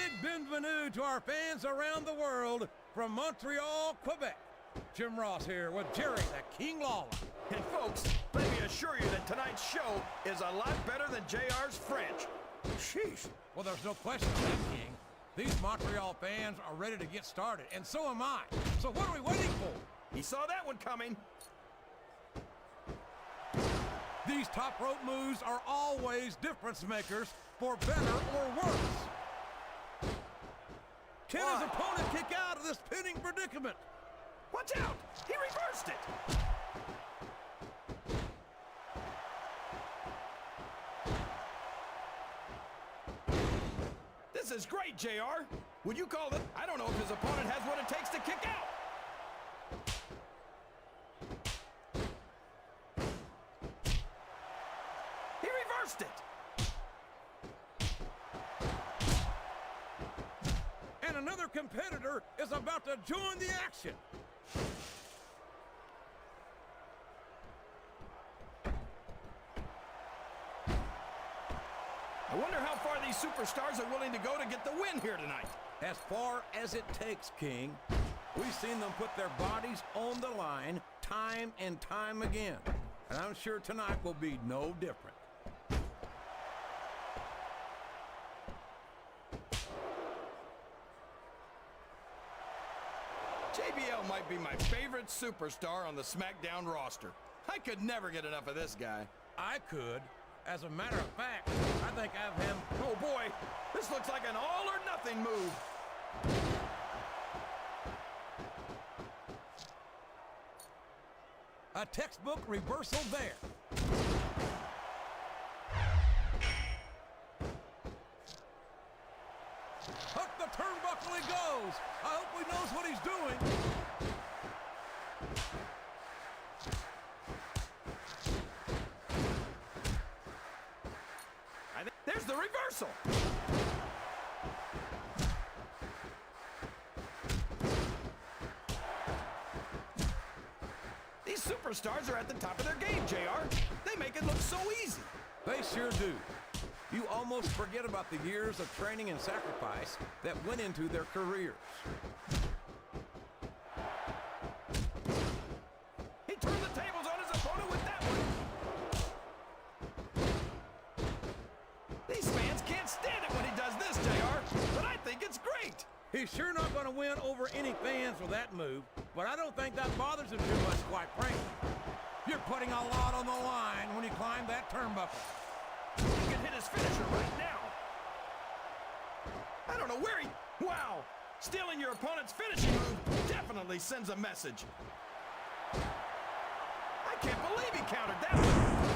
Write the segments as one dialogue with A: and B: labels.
A: big bienvenue to our fans around the world from Montreal, Quebec. Jim Ross here with Jerry the King Lawler.
B: And folks, let me assure you that tonight's show is a lot better than JR's French. Sheesh.
A: Well, there's no question of that, King. These Montreal fans are ready to get started, and so am I. So what are we waiting for?
B: He saw that one coming.
A: These top rope moves are always difference makers for better or worse. Can his opponent kick out of this pinning predicament?
B: Watch out! He reversed it! This is great, JR. Would you call it? I don't know if his opponent has what it takes to kick out. He reversed it.
A: And another competitor is about to join the action.
B: I wonder how far these superstars are willing to go to get the win here tonight.
A: As far as it takes, King. We've seen them put their bodies on the line time and time again. And I'm sure tonight will be no different.
B: JBL might be my favorite superstar on the SmackDown roster. I could never get enough of this guy.
A: I could. As a matter of fact, I think I have him.
B: Oh boy, this looks like an all or nothing move.
A: A textbook reversal there. Up the turnbuckle he goes. I hope he knows what he's doing.
B: There's the reversal. These superstars are at the top of their game, JR. They make it look so easy.
A: They sure do. You almost forget about the years of training and sacrifice that went into their careers.
B: He turned the tables on his opponent with that one. These fans can't stand it when he does this, JR, but I think it's great.
A: He's sure not going to win over any fans with that move, but I don't think that bothers him too much, quite frankly. You're putting a lot on the line when you climb that turnbuckle.
B: He can hit his finisher right now. I don't know where he... Wow! Stealing your opponent's finishing move definitely sends a message. I can't believe he countered that one.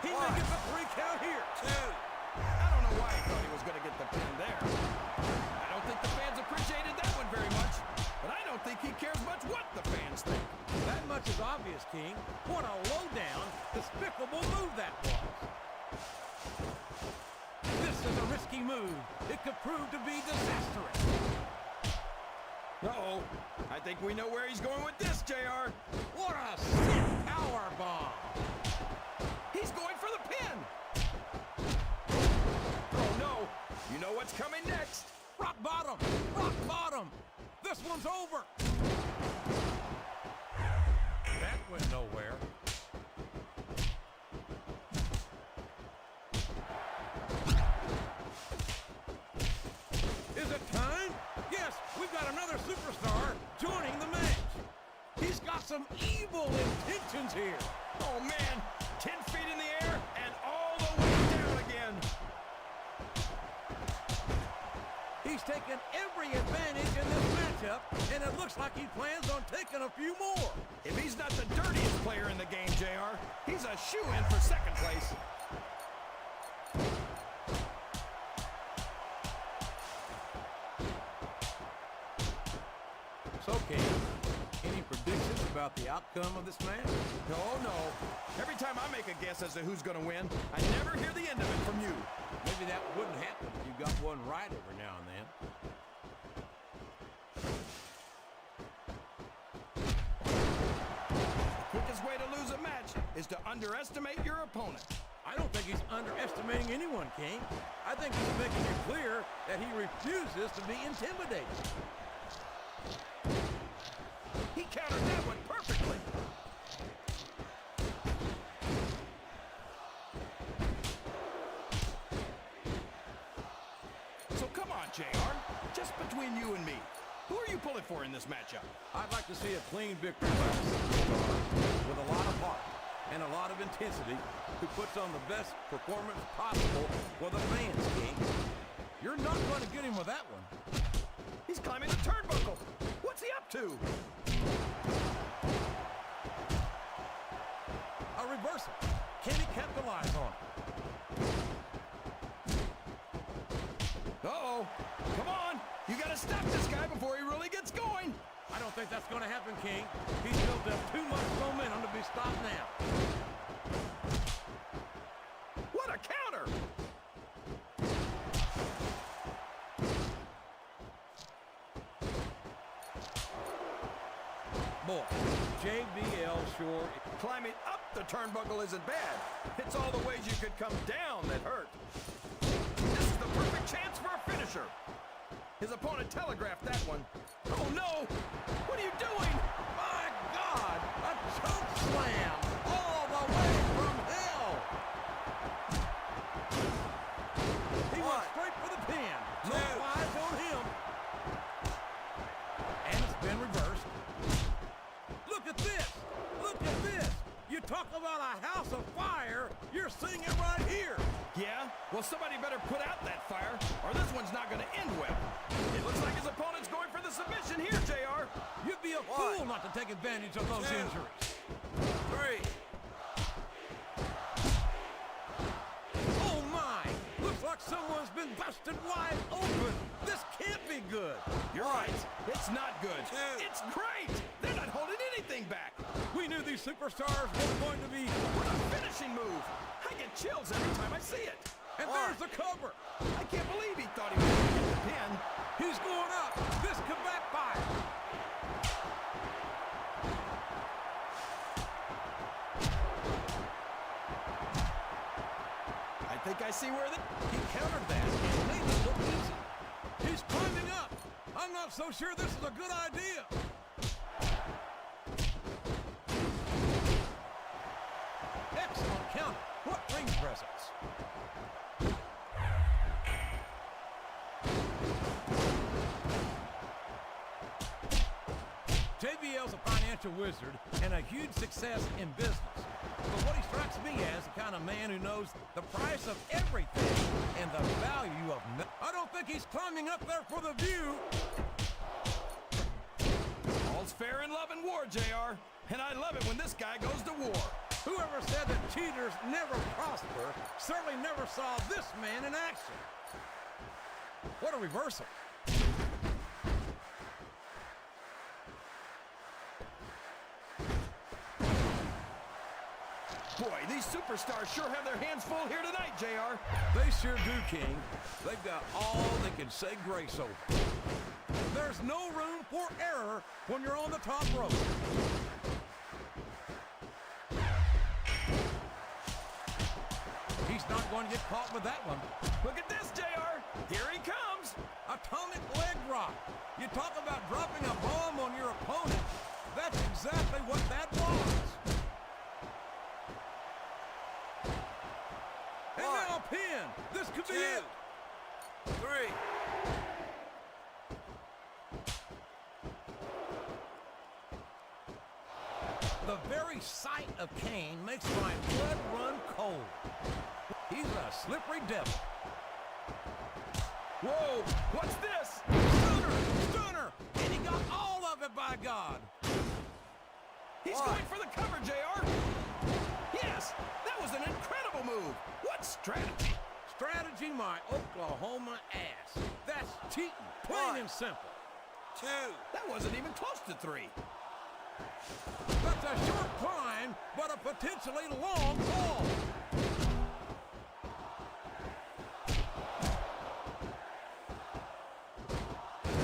A: He may get the 3 count here. 2.
B: I don't know why he thought he was going to get the pin there. I don't think the fans appreciated that one very much, but I don't think he cares much what the fans think.
A: That much is obvious, King. What a low-down, despicable move that was. This is a risky move. It could prove to be disastrous.
B: Uh-oh. I think we know where he's going with this, JR.
A: What a sick power bomb.
B: He's going for the pin. Oh, no. You know what's coming next.
A: Rock bottom. Rock bottom. This one's over. That went nowhere. Is it time? Yes, we've got another superstar joining the match. He's got some evil intentions here.
B: Oh, man. 10 feet in the air and all the way down again.
A: He's taken every advantage in this matchup, and it looks like he plans on taking a few more.
B: If he's not the dirtiest player in the game, JR, he's a shoo-in for second place.
A: So, King, any predictions about the outcome of this match?
B: No, no. Every time I make a guess as to who's going to win, I never hear the end of it from you.
A: Maybe that wouldn't happen if you got one right every now and then.
B: The quickest way to lose a match is to underestimate your opponent.
A: I don't think he's underestimating anyone, King. I think he's making it clear that he refuses to be intimidated.
B: He countered that one perfectly. So come on, JR. Just between you and me, who are you pulling for in this matchup?
A: I'd like to see a clean victory by a superstar with a lot of heart and a lot of intensity, who puts on the best performance possible for the fans, King. You're not going to get him with that one.
B: He's climbing the turnbuckle. What's he up to?
A: A reversal. Can he capitalize on it?
B: Uh-oh. Come on. You got to stop this guy before he really gets going.
A: I don't think that's going to happen, King. He's built up too much momentum to be stopped now.
B: What a counter!
A: Boy, JBL sure.
B: Climbing up the turnbuckle isn't bad. It's all the ways you could come down that hurt. This is the perfect chance for a finisher. His opponent telegraphed that one. Oh, no! What are you doing?
A: My God! A choke slam all the way from hell! He went straight for the pin. No eyes on him. And it's been reversed. Look at this! Look at this! You talk about a house of fire, you're seeing it right here!
B: Yeah? Well, somebody better put out that fire, or this one's not going to end well. It looks like his opponent's going for the submission here, JR.
A: You'd be a fool not to take advantage of those injuries.
B: 3.
A: Oh, my! Looks like someone's been busted wide open. This can't be good.
B: You're right. It's not good. It's great. They're not holding anything back.
A: We knew these superstars were going to be...
B: What a finishing move. I get chills every time I see it.
A: And there's the cover.
B: I can't believe he thought he was going to get the pin.
A: He's going up. This could backfire.
B: I think I see where
A: He countered that and made it look easy. He's climbing up. I'm not so sure this is a good idea. Excellent counter. What ring presence. JBL's a financial wizard and a huge success in business. But what he strikes me as the kind of man who knows the price of everything and the value of nothing. I don't think he's climbing up there for the view.
B: all's fair in love and war, JR. And I love it when this guy goes to war.
A: Whoever said that cheaters never prosper certainly never saw this man in action. What a reversal.
B: Boy, these superstars sure have their hands full here tonight, JR.
A: They sure do, King. They've got all they can say grace over. There's no room for error when you're on the top rope. He's not going to get caught with that one.
B: Look at this, JR. Here he comes.
A: Atomic leg rock. You talk about dropping a bomb on your opponent. That's exactly what that was. And now a pin. This could be it.
B: 3.
A: The very sight of Kane makes my blood run cold. He's a slippery devil.
B: Whoa, what's this?
A: Stunner! Stunner! And he got all of it, by God.
B: He's going for the cover, JR. Yes, that was an incredible move. What strategy?
A: Strategy, my Oklahoma ass. That's cheating, plain and simple.
B: 2. That wasn't even close to 3.
A: That's a short climb, but a potentially long fall.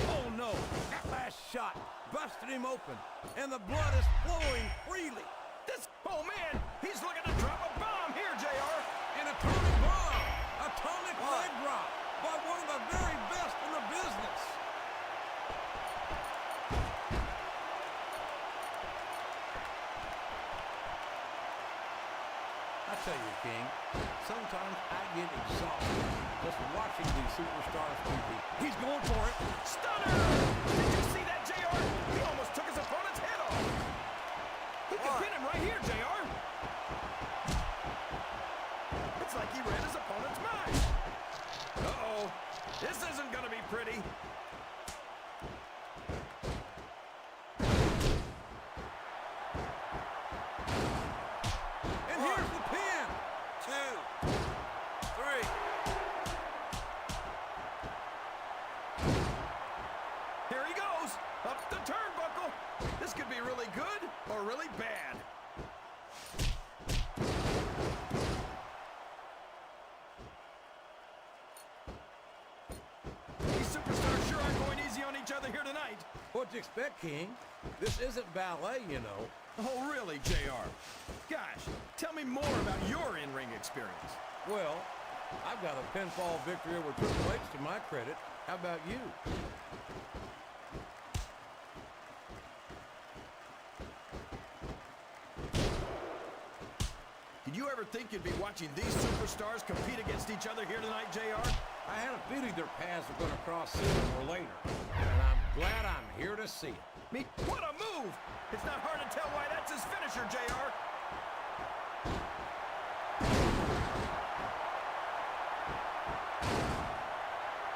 A: Oh no, that last shot busted him open, and the blood is flowing freely.
B: Oh man, he's looking to drop a bomb here, JR.
A: tell you, King, sometimes I get exhausted just watching these superstars compete. He's going for it.
B: Stunner! Did you see that, JR? He almost took his opponent's head off. He could pin him right here, JR. It's like he read his opponent's mind. Uh-oh. This isn't going to be pretty.
A: And here's the pin.
C: 2, 3.
B: Here he goes. Up the turnbuckle. This could be really good or really bad. These superstars sure aren't going easy on each other here tonight.
A: What'd you expect, King? This isn't ballet, you know.
B: Oh, really, JR? Gosh, tell me more about your in-ring experience.
A: Well, I've got a pinfall victory over Triple H to my credit. How about you?
B: Did you ever think you'd be watching these superstars compete against each other here tonight, JR?
A: I had a feeling their paths were going to cross sooner or later, and I'm glad I'm here to see it.
B: What a move! It's not hard to tell why that's his finisher, JR.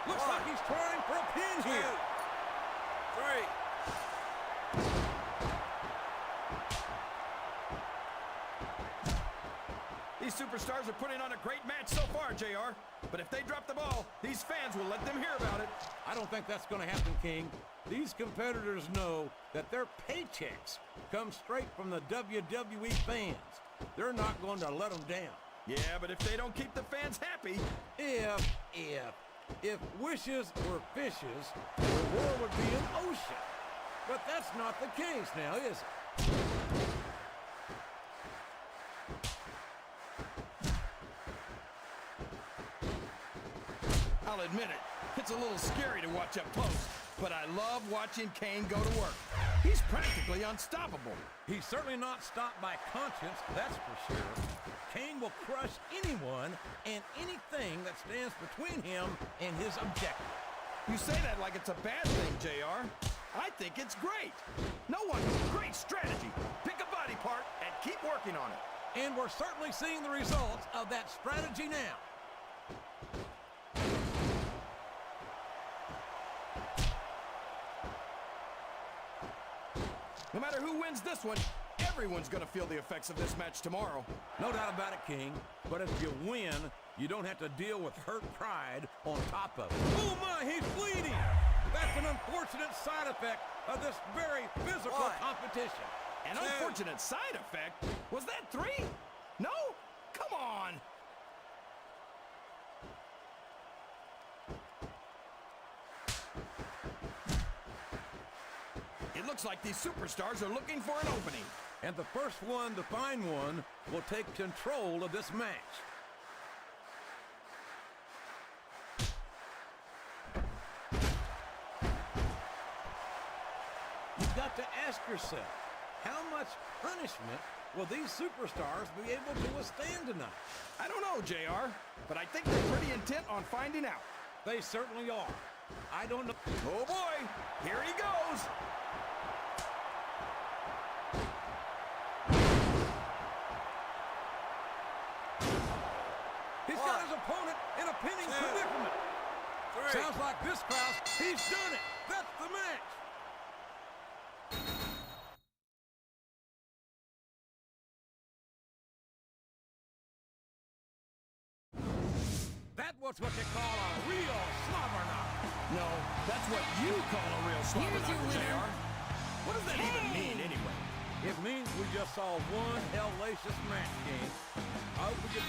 A: Looks like he's trying for a pin
C: 2,
A: here.
C: 3.
B: These superstars are putting on a great match so far, JR. But if they drop the ball, these fans will let them hear about it.
A: I don't think that's going to happen, King. These competitors know that their paychecks come straight from the WWE fans. They're not going to let them down.
B: Yeah, but if they don't keep the fans happy...
A: If wishes were fishes, the world would be an ocean. But that's not the case now, is it?
B: I'll admit it, it's a little scary to watch up close, but I love watching Kane go to work. He's practically unstoppable.
A: He's certainly not stopped by conscience, that's for sure. Kane will crush anyone and anything that stands between him and his objective.
B: You say that like it's a bad thing, JR. I think it's great. No one, great strategy. Pick a body part and keep working on it.
A: And we're certainly seeing the results of that strategy now.
B: No matter who wins this one, everyone's going to feel the effects of this match tomorrow.
A: No doubt about it, King. But if you win, you don't have to deal with hurt pride on top of it. Oh my, he's bleeding! That's an unfortunate side effect of this very physical
C: 1.
A: competition.
B: An unfortunate side effect? Was that 3? No? Come on! It looks like these superstars are looking for an opening.
A: And the first one to find one will take control of this match. You've got to ask yourself, how much punishment will these superstars be able to withstand tonight?
B: I don't know, JR, but I think they're pretty intent on finding out.
A: They certainly are. I don't know.
B: Oh boy, here he goes.
A: He's got his opponent in a pinning
C: 2,
A: predicament.
C: 3.
A: Sounds like this crowd, he's done it. That's the match. That was what you call a real slobber knocker.
B: No, that's what you call a real slobber
D: Here's your
B: knocker,
D: winner.
B: JR. What does that even mean, anyway?
A: It means we just saw one hellacious match, King. I hope we get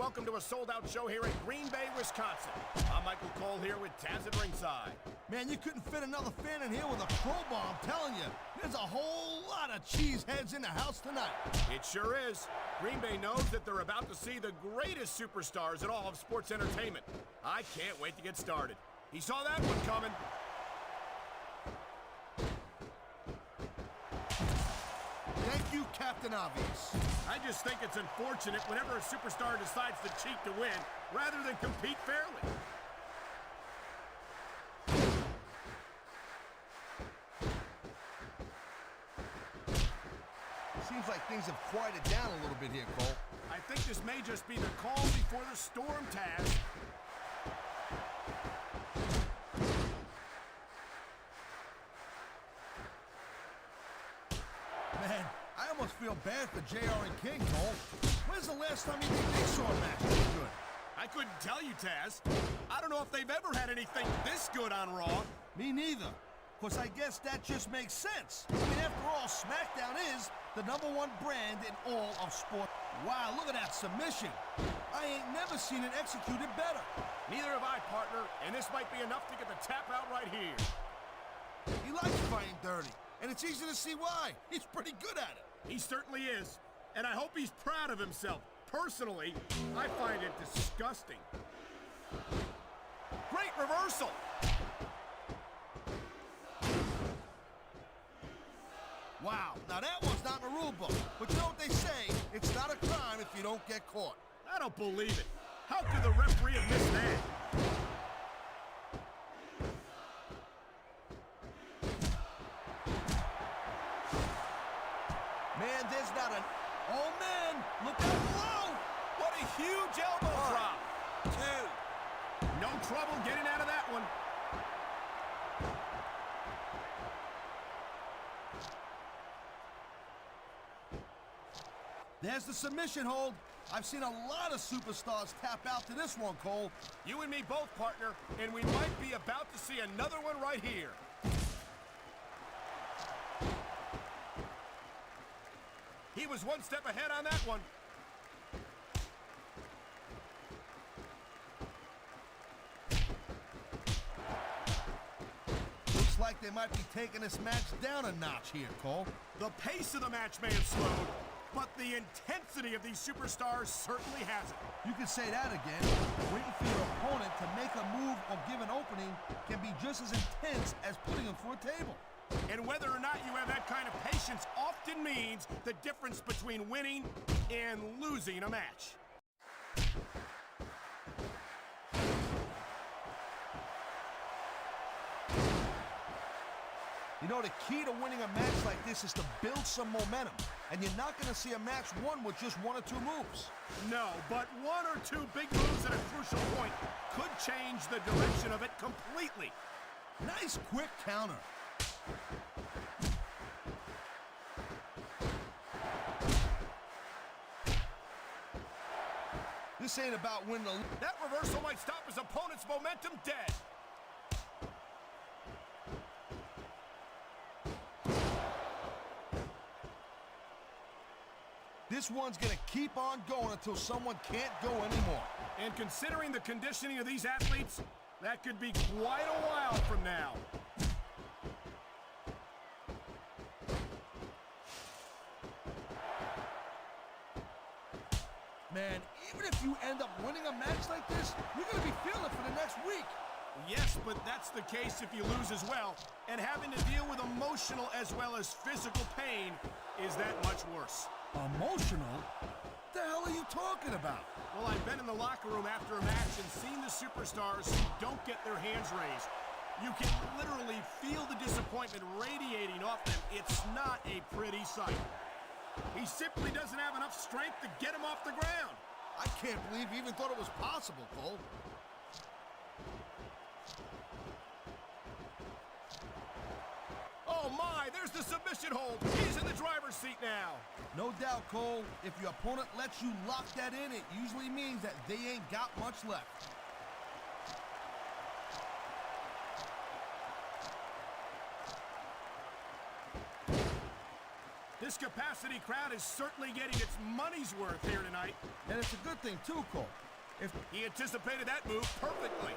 B: welcome to a sold-out show here in Green Bay, Wisconsin. I'm Michael Cole here with Taz at ringside.
D: Man, you couldn't fit another fan in here with a crowbar, I'm telling you. There's a whole lot of cheeseheads in the house tonight.
B: It sure is. Green Bay knows that they're about to see the greatest superstars in all of sports entertainment. I can't wait to get started. He saw that one coming.
D: Thank you, Captain Obvious.
B: I just think it's unfortunate whenever a superstar decides to cheat to win, rather than compete fairly.
D: Seems like things have quieted down a little bit here, Cole.
B: I think this may just be the calm before the storm, Taz.
D: Man, I almost feel bad for JR and King, Cole. When's the last time you think they saw a match this good?
B: I couldn't tell you, Taz. I don't know if they've ever had anything this good on Raw.
D: Me neither. Of course, I guess that just makes sense. I mean, after all, SmackDown is the #1 brand in all of sport. Wow, look at that submission. I ain't never seen it executed better.
B: Neither have I, partner, and this might be enough to get the tap out right here.
D: He likes fighting dirty, and it's easy to see why. He's pretty good at it.
B: He certainly is, and I hope he's proud of himself. Personally, I find it disgusting. Great reversal.
D: Wow, now that one's not in the rule book. But you know what they say, it's not a crime if you don't get caught.
B: I don't believe it. How could the referee have missed that?
D: Man, there's not an... Oh, man, look out below!
B: What a huge elbow drop.
C: 2.
B: No trouble getting out of that one.
D: There's the submission hold. I've seen a lot of superstars tap out to this one, Cole.
B: You and me both, partner, and we might be about to see another one right here. He was one step ahead on that one.
D: Looks like they might be taking this match down a notch here, Cole.
B: The pace of the match may have slowed, but the intensity of these superstars certainly hasn't.
D: You can say that again. Waiting for your opponent to make a move or give an opening can be just as intense as putting them through a table.
B: And whether or not you have that kind of patience often means the difference between winning and losing a match.
D: You know, the key to winning a match like this is to build some momentum. And you're not going to see a match won with just 1 or 2 moves.
B: No, but 1 or 2 big moves at a crucial point could change the direction of it completely.
D: Nice quick counter. This ain't about winning the...
B: That reversal might stop his opponent's momentum dead.
D: This one's gonna keep on going until someone can't go anymore.
B: And considering the conditioning of these athletes, that could be quite a while from now.
D: Man, even if you end up winning a match like this, you're gonna be feeling it for the next week.
B: Yes, but that's the case if you lose as well. And having to deal with emotional as well as physical pain is that much worse.
D: Emotional? What the hell are you talking about?
B: Well, I've been in the locker room after a match and seen the superstars who don't get their hands raised. You can literally feel the disappointment radiating off them. It's not a pretty sight. He simply doesn't have enough strength to get him off the ground.
D: I can't believe he even thought it was possible, Cole.
B: Oh my, there's the submission hold. He's in the driver's seat now.
D: No doubt, Cole, if your opponent lets you lock that in, it usually means that they ain't got much left.
B: This capacity crowd is certainly getting its money's worth here tonight.
D: And it's a good thing, too, Cole. If
B: He anticipated that move perfectly.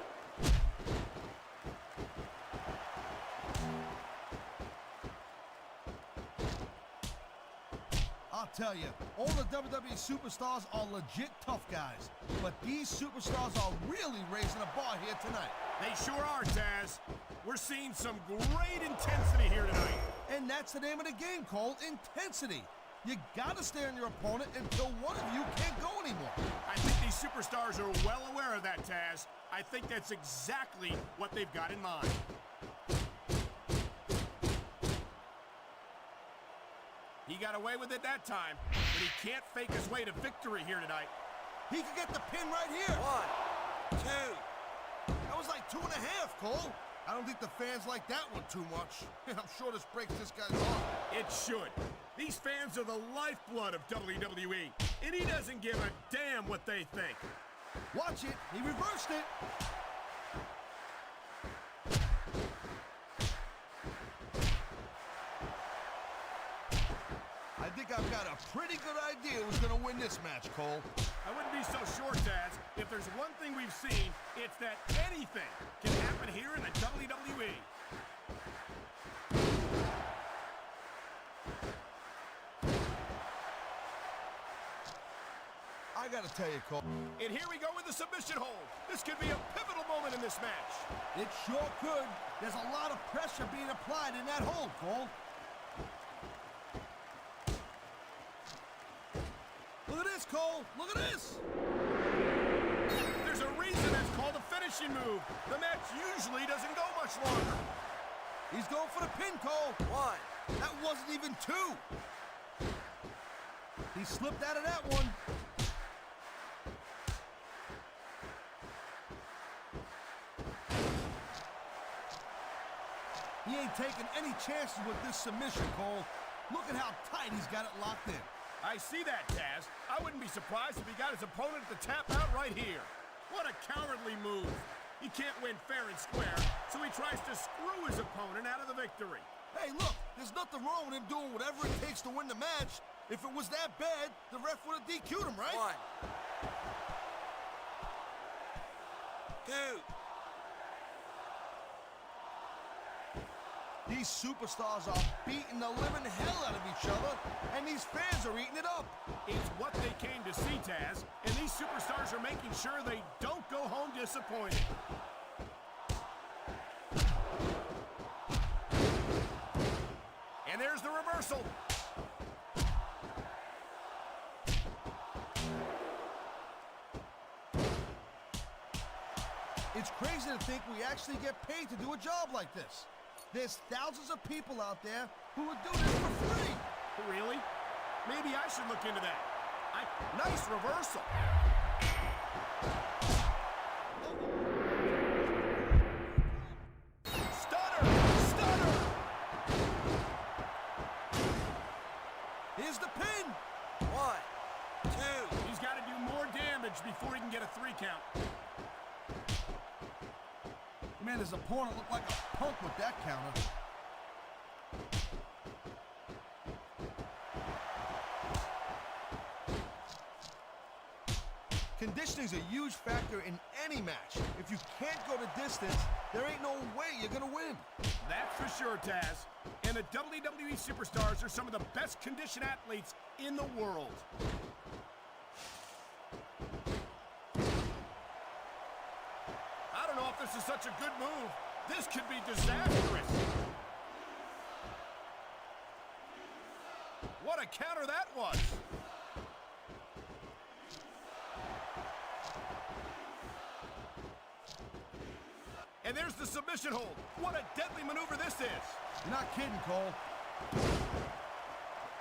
D: I'll tell you, all the WWE superstars are legit tough guys. But these superstars are really raising the bar here tonight.
B: They sure are, Taz. We're seeing some great intensity here tonight.
D: And that's the name of the game, Cole, intensity. You gotta stay on your opponent until one of you can't go anymore.
B: I think these superstars are well aware of that, Taz. I think that's exactly what they've got in mind. He got away with it that time, but he can't fake his way to victory here tonight.
D: He could get the pin right here.
C: 1, 2.
D: That was like 2.5, Cole. I don't think the fans like that one too much. I'm sure this breaks this guy's heart.
B: It should. These fans are the lifeblood of WWE, and he doesn't give a damn what they think.
D: Watch it. He reversed it. I think I've got a pretty good idea who's going to win this match, Cole.
B: I wouldn't be so sure, Taz. If there's one thing we've seen, it's that anything can happen here in the WWE.
D: I got to tell you, Cole.
B: And here we go with the submission hold. This could be a pivotal moment in this match.
D: It sure could. There's a lot of pressure being applied in that hold, Cole. Look at this, Cole. Look at this.
B: There's a reason that's called a finishing move. The match usually doesn't go much longer.
D: He's going for the pin, Cole.
C: 1.
D: That wasn't even 2. He slipped out of that one. He ain't taking any chances with this submission, Cole. Look at how tight he's got it locked in.
B: I see that, Taz. I wouldn't be surprised if he got his opponent to tap out right here. What a cowardly move. He can't win fair and square, so he tries to screw his opponent out of the victory.
D: Hey, look, there's nothing wrong with him doing whatever it takes to win the match. If it was that bad, the ref would have DQ'd him, right?
C: 1, 2.
D: These superstars are beating the living hell out of each other, and these fans are eating it up.
B: It's what they came to see, Taz, and these superstars are making sure they don't go home disappointed. And there's the reversal.
D: It's crazy to think we actually get paid to do a job like this. There's thousands of people out there who would do this for free.
B: Really? Maybe I should look into that. Nice reversal. Stunner! Stunner!
D: Here's the pin.
C: 1, 2.
B: He's got to do more damage before he can get a 3 count.
D: Man, his opponent looked like a punk with that counter. Conditioning's a huge factor in any match. If you can't go the distance, there ain't no way you're gonna win.
B: That's for sure, Taz. And the WWE superstars are some of the best conditioned athletes in the world. I don't know if this is such a good move. This could be disastrous. What a counter that was. And there's the submission hold. What a deadly maneuver this is.
D: You're not kidding, Cole.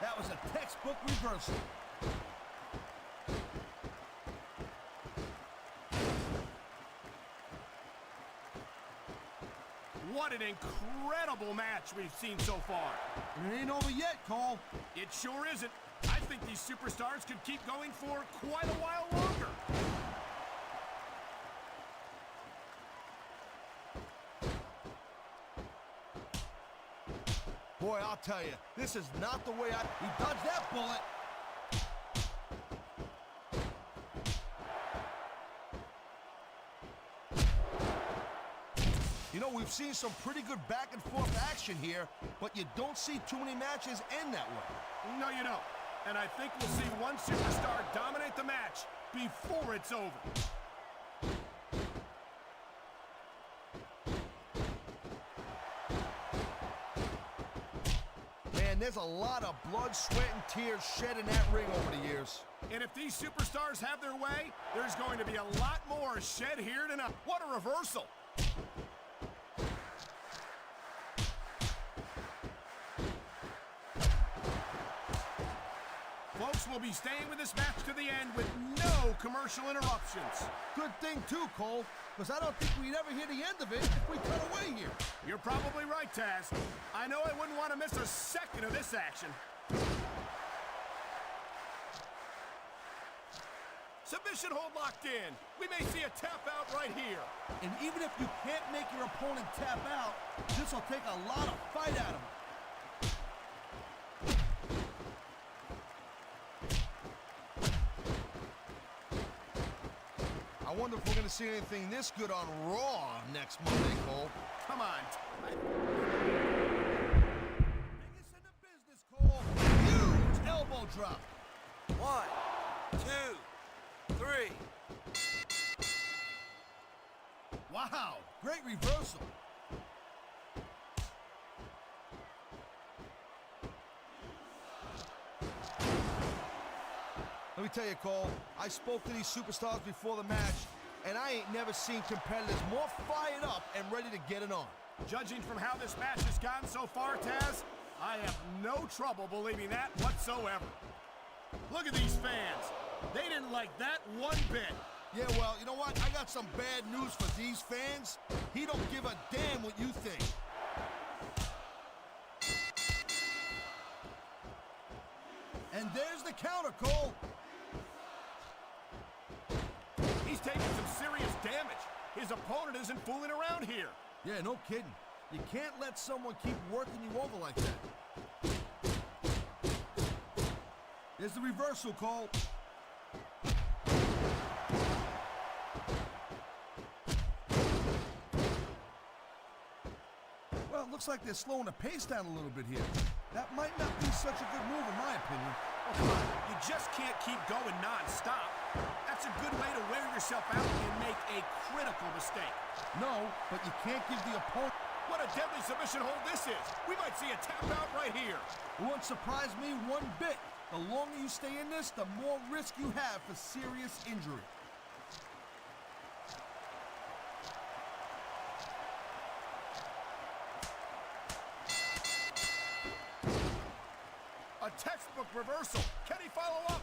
D: That was a textbook reversal.
B: What an incredible match we've seen so far.
D: And it ain't over yet, Cole.
B: It sure isn't. I think these superstars could keep going for quite a while longer.
D: Boy, I'll tell you, this is not the way He dodged that bullet. You know, we've seen some pretty good back-and-forth action here, but you don't see too many matches end that way.
B: No, you don't. And I think we'll see one superstar dominate the match before it's over.
D: Man, there's a lot of blood, sweat, and tears shed in that ring over the years.
B: And if these superstars have their way, there's going to be a lot more shed here tonight. What a reversal. Folks, will be staying with this match to the end with no commercial interruptions.
D: Good thing, too, Cole, because I don't think we'd ever hear the end of it if we cut away here.
B: You're probably right, Taz. I know I wouldn't want to miss a second of this action. Submission hold locked in. We may see a tap out right here.
D: And even if you can't make your opponent tap out, this will take a lot of fight out of him. I wonder if we're going to see anything this good on Raw next Monday, Cole.
B: Come on.
D: Biggest in the business, Cole. Huge elbow drop.
C: 1, 2, 3.
D: Wow, great reversal. Let me tell you, Cole, I spoke to these superstars before the match, and I ain't never seen competitors more fired up and ready to get it on.
B: Judging from how this match has gone so far, Taz, I have no trouble believing that whatsoever. Look at these fans. They didn't like that one bit.
D: Yeah, well, you know what? I got some bad news for these fans. He don't give a damn what you think. And there's the counter, Cole.
B: He's taking some serious damage. His opponent isn't fooling around here.
D: Yeah, no kidding. You can't let someone keep working you over like that. There's the reversal, Cole. Well, it looks like they're slowing the pace down a little bit here. That might not be such a good move, in my opinion.
B: Oh, come on. You just can't keep going non-stop. That's a good way to wear yourself out and make a critical mistake.
D: No, but you can't give the opponent...
B: What a deadly submission hold this is. We might see a tap out right here.
D: It won't surprise me one bit. The longer you stay in this, the more risk you have for serious injury.
B: A textbook reversal. Can he follow up?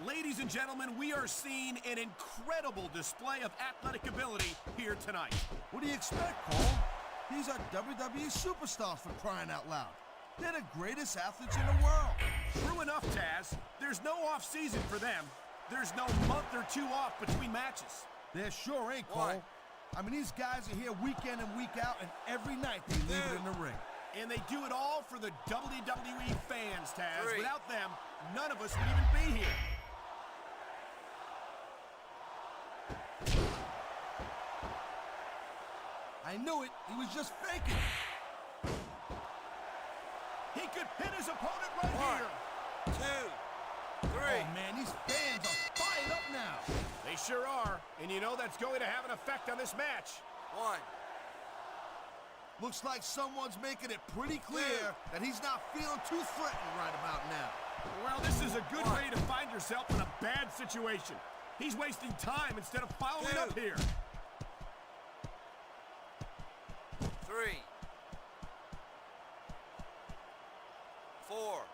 B: Ladies and gentlemen, we are seeing an incredible display of athletic ability here tonight.
D: What do you expect, Cole? These are WWE superstars, for crying out loud. They're the greatest athletes in the world.
B: True enough, Taz. There's no off-season for them. There's no month or two off between matches.
D: There sure ain't, Cole.
C: One.
D: I mean, these guys are here week in and week out, and every night they leave it in the ring.
B: And they do it all for the WWE fans, Taz.
C: 3.
B: Without them, none of us would even be here.
D: I knew it. He was just faking.
B: He could hit his opponent right
C: 1,
B: here.
C: 2, 3.
D: Oh, man, these fans are fired up now.
B: They sure are. And you know that's going to have an effect on this match.
C: 1.
D: Looks like someone's making it pretty clear that he's not feeling too threatened right about now.
B: Well, this is a good
C: 1.
B: way to find yourself in a bad situation. He's wasting time instead of following
C: 2.
B: up here.
C: 3. 4.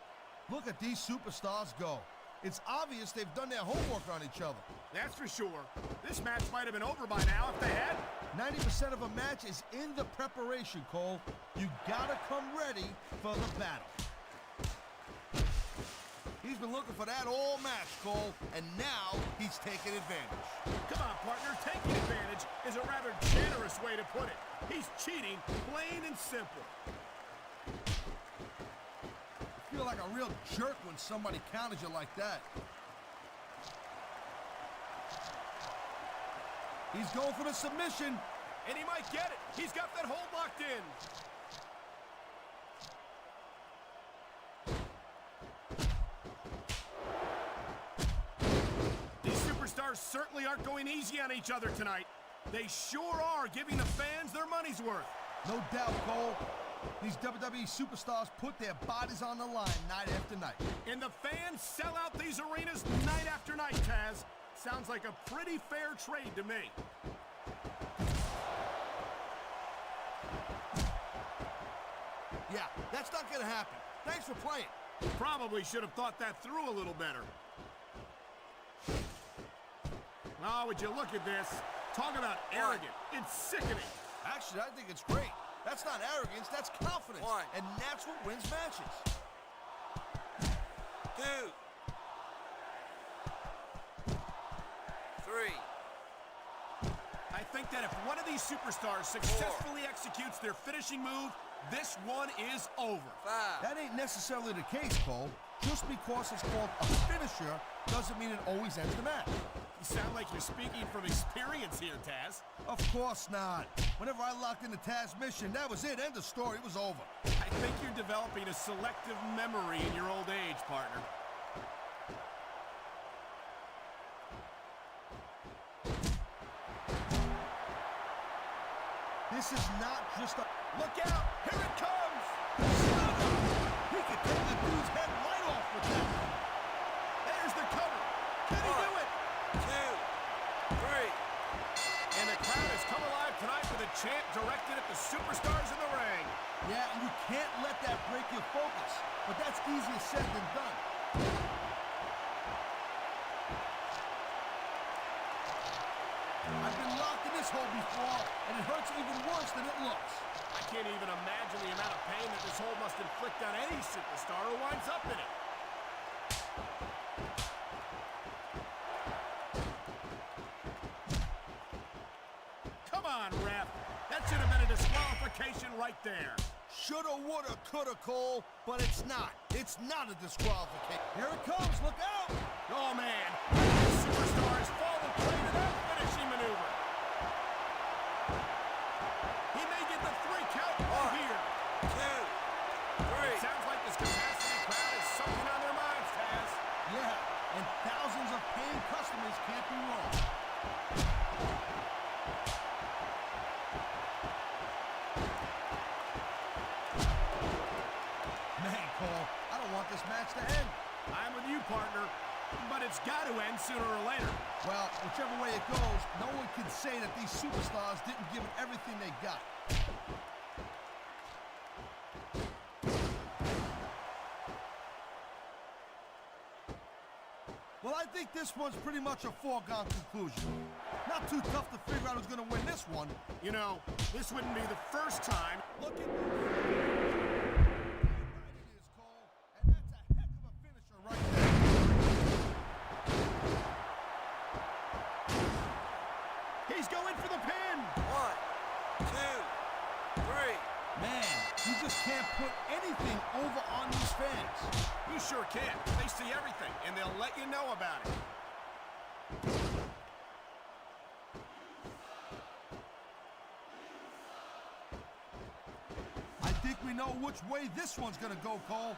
D: Look at these superstars go. It's obvious they've done their homework on each other.
B: That's for sure. This match might have been over by now if they had.
D: 90% of a match is in the preparation, Cole. You gotta come ready for the battle. He's been looking for that all match, Cole, and now he's taking advantage.
B: Come on, partner. Taking advantage is a rather generous way to put it. He's cheating, plain and simple.
D: You feel like a real jerk when somebody counters you like that. He's going for the submission.
B: And he might get it. He's got that hold locked in. These superstars certainly aren't going easy on each other tonight. They sure are giving the fans their money's worth.
D: No doubt, Cole. These WWE superstars put their bodies on the line night after night.
B: And the fans sell out these arenas night after night, Taz. Sounds like a pretty fair trade to me.
D: Yeah, that's not gonna happen. Thanks for playing.
B: Probably should have thought that through a little better. Oh, would you look at this? Talk about arrogant. It's sickening.
D: Actually, I think it's great. That's not arrogance, that's confidence.
C: One.
D: And that's what wins matches.
C: 2, 3,
B: I think that if one of these superstars successfully executes their finishing move, this one is over.
C: 5,
D: That ain't necessarily the case, Cole. Just because it's called a finisher doesn't mean it always ends the match.
B: You sound like you're speaking from experience here, Taz.
D: Of course not. Whenever I locked into Taz's mission, that was it. End of story. It was over.
B: I think you're developing a selective memory in your old age, partner.
D: This is not just a...
B: Look out! Here it comes!
D: He could take the dude's head right off with that.
B: There's the cover. Can he do it?
C: 2, 3.
B: And the crowd has come alive tonight with a chant directed at the superstars in the ring.
D: Yeah, and you can't let that break your focus. But that's easier said than done. I've been locked in this hole before, and it hurts even worse than it looks.
B: I can't even imagine the amount of pain that this hole must inflict on any superstar who winds up in it. Come on, ref. That should have been a disqualification right there.
D: Shoulda, woulda, coulda, Cole, but it's not. It's not a disqualification. Here it comes. Look out.
B: Oh, man. This superstar has fallen prey to that finishing maneuver. He may get the 3 count right here.
C: 2, 3.
B: It sounds like this capacity crowd is something on their minds, Taz.
D: Yeah, and thousands of paying customers can't be wrong. Man, Cole, I don't want this match to end.
B: I'm with you, partner. But it's got to end sooner or later.
D: Well, whichever way it goes, no one can say that these superstars didn't give it everything they got. Well, I think this one's pretty much a foregone conclusion. Not too tough to figure out who's going to win this one.
B: You know, this wouldn't be the first time.
D: Look at this. It is, Cole, and that's a heck of a finisher right there.
B: He's going for the pin.
C: 1, 2, 3.
D: Man, you just can't put anything over on these fans.
B: You sure can. They see everything, and they'll let you know about it.
D: I think we know which way this one's gonna go, Cole.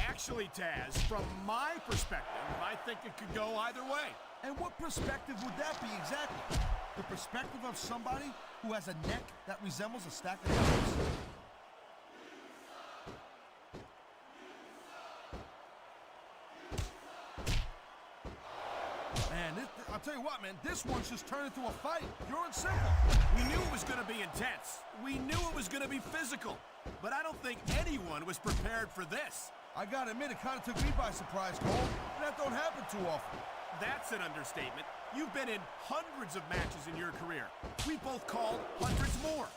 B: Actually, Taz, from my perspective, I think it could go either way.
D: And what perspective would that be exactly? The perspective of somebody who has a neck that resembles a stack of diamonds? Man, I'll tell you what, man, this one's just turned into a fight. Pure and simple.
B: We knew it was going to be intense. We knew it was going to be physical. But I don't think anyone was prepared for this.
D: I gotta admit, it kind of took me by surprise, Cole. And that don't happen too often.
B: That's an understatement. You've been in hundreds of matches in your career. We both called hundreds more.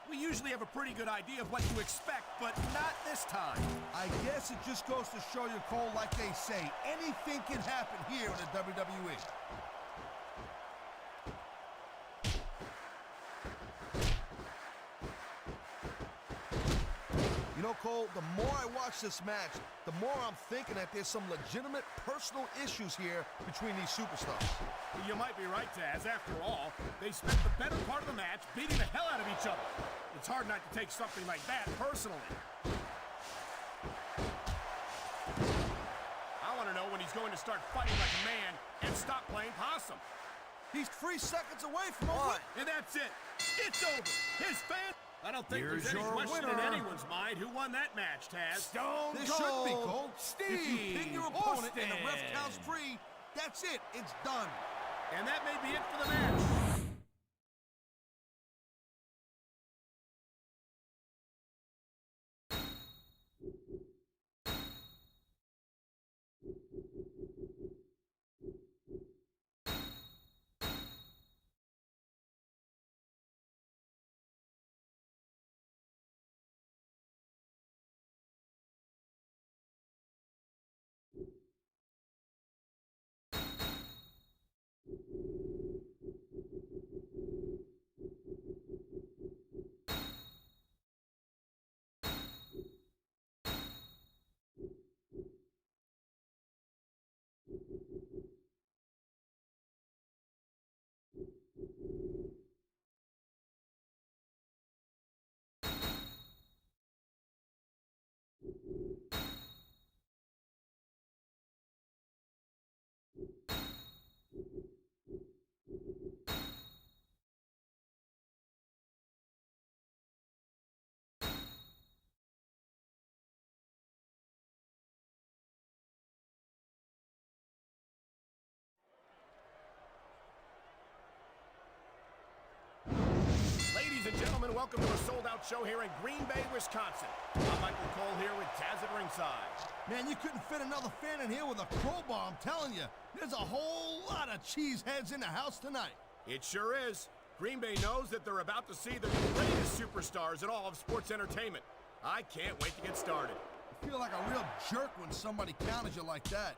B: We usually have a pretty good idea of what to expect, but not this time.
D: I guess it just goes to show you, Cole, like they say, anything can happen here in the WWE. You know, Cole, the more I watch this match, the more I'm thinking that there's some legitimate personal issues here between these superstars.
B: You might be right, Taz. After all, they spent the better part of the match beating the hell out of each other. It's hard not to take something like that personally. I want to know when he's going to start fighting like a man and stop playing possum.
D: He's 3 seconds away from one.
B: And that's it. It's over. His fan... I don't think
A: Here's
B: there's any
A: your
B: question
A: winner.
B: in anyone's mind who won that match, Taz.
A: Stone
D: There
A: Cold
D: should be, Cole.
A: Steve
D: If you pin your opponent and the ref
A: Austin.
D: counts 3, that's it. It's done.
B: And that may be it for the match. Ladies and gentlemen, welcome to a sold-out show here in Green Bay, Wisconsin. I'm Michael Cole here with Taz at ringside.
D: Man, you couldn't fit another fan in here with a crowbar, I'm telling you. There's a whole lot of cheeseheads in the house tonight.
B: It sure is. Green Bay knows that they're about to see the greatest superstars in all of sports entertainment. I can't wait to get started.
D: You feel like a real jerk when somebody counters you like that.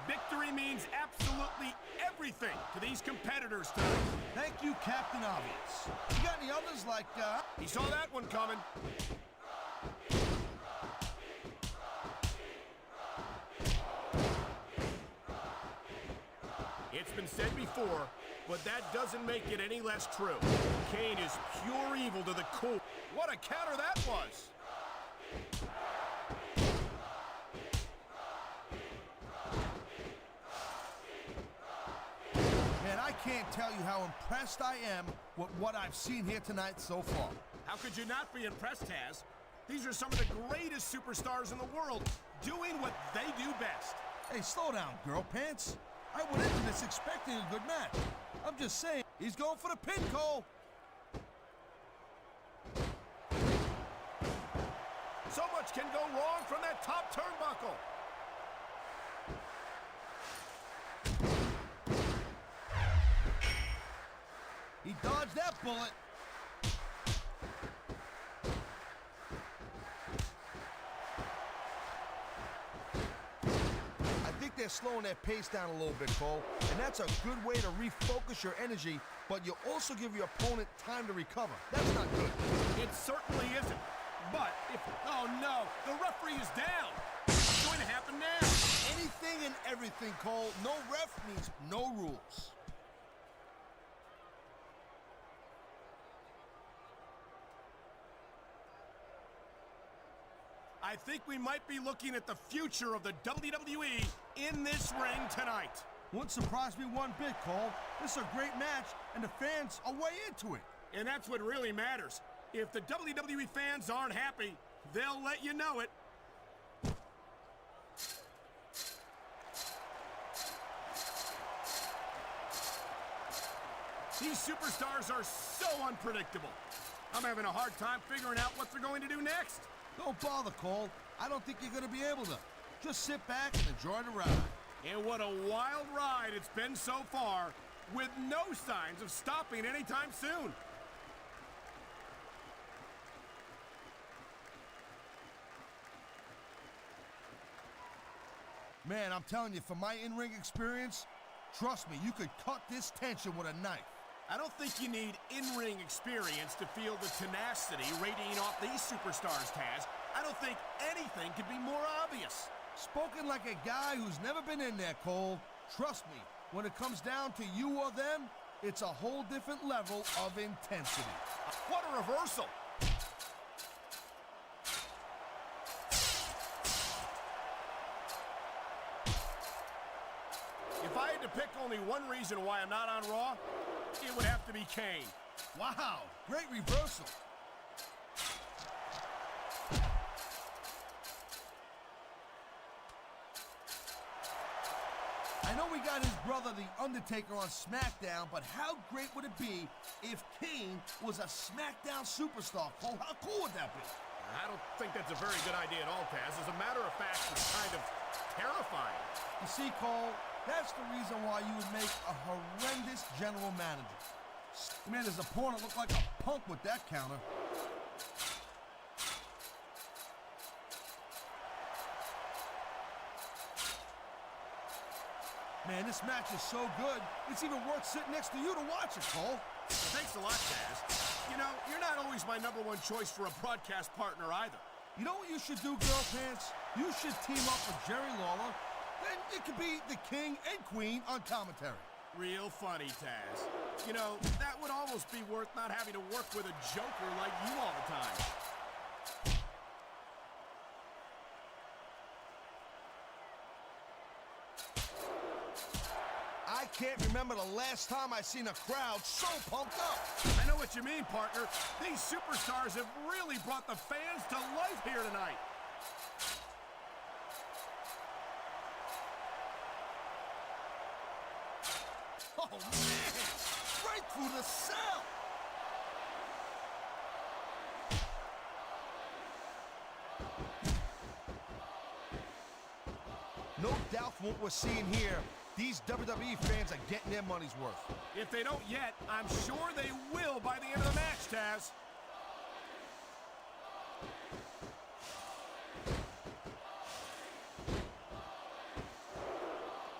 B: Victory means absolutely everything to these competitors tonight.
D: Thank you, Captain Obvious. You got any others like,
B: He saw that one coming. It's been said before, but that doesn't make it any less true. Kane is pure evil to the core. What a counter that was!
D: Man, I can't tell you how impressed I am with what I've seen here tonight so far.
B: How could you not be impressed, Taz? These are some of the greatest superstars in the world, doing what they do best.
D: Hey, slow down, girl pants. I went into this expecting a good match. I'm just saying, he's going for the pin, Cole.
B: So much can go wrong from that top turnbuckle.
D: He dodged that bullet. I think they're slowing their pace down a little bit, Cole, and that's a good way to refocus your energy, but you also give your opponent time to recover. That's not good.
B: It certainly isn't. But if... Oh, no. The referee is down. What's going to happen now?
D: Anything and everything, Cole. No ref means no rules.
B: I think we might be looking at the future of the WWE in this ring tonight.
D: Wouldn't surprise me one bit, Cole. This is a great match, and the fans are way into it.
B: And that's what really matters. If the WWE fans aren't happy, they'll let you know it. These superstars are so unpredictable. I'm having a hard time figuring out what they're going to do next.
D: Don't bother, Cole. I don't think you're going to be able to. Just sit back and enjoy the ride.
E: And what a wild ride it's been so far, with no signs of stopping anytime soon.
D: Man, I'm telling you, from my in-ring experience, trust me, you could cut this tension with a knife.
E: I don't think you need in-ring experience to feel the tenacity radiating off these superstars, Taz. I don't think anything could be more obvious.
D: Spoken like a guy who's never been in there, Cole. Trust me, when it comes down to you or them, it's a whole different level of intensity.
E: What a reversal! If I had to pick only one reason why I'm not on Raw, it would have to be Kane.
D: Wow, great reversal. I know we got his brother, The Undertaker, on SmackDown, but how great would it be if Kane was a SmackDown superstar? Cole, how cool would that be?
E: I don't think that's a very good idea at all, Taz. As a matter of fact, it's kind of terrifying.
D: You see, Cole, that's the reason why you would make a horrendous general manager. Man, his opponent looked like a punk with that counter. Man, this match is so good, it's even worth sitting next to you to watch it, Cole.
E: Well, thanks a lot, Taz. You know, you're not always my #1 choice for a broadcast partner either.
D: You know what you should do, Girl Pants? You should team up with Jerry Lawler. Then it could be the King and Queen on commentary.
E: Real funny, Taz. You know, that would almost be worth not having to work with a joker like you all the time.
D: I can't remember the last time I seen a crowd so pumped up.
E: I know what you mean, partner. These superstars have really brought the fans to life here tonight.
D: Oh, man! Right through the cell! No doubt from what we're seeing here, these WWE fans are getting their money's worth.
E: If they don't yet, I'm sure they will by the end of the match, Taz.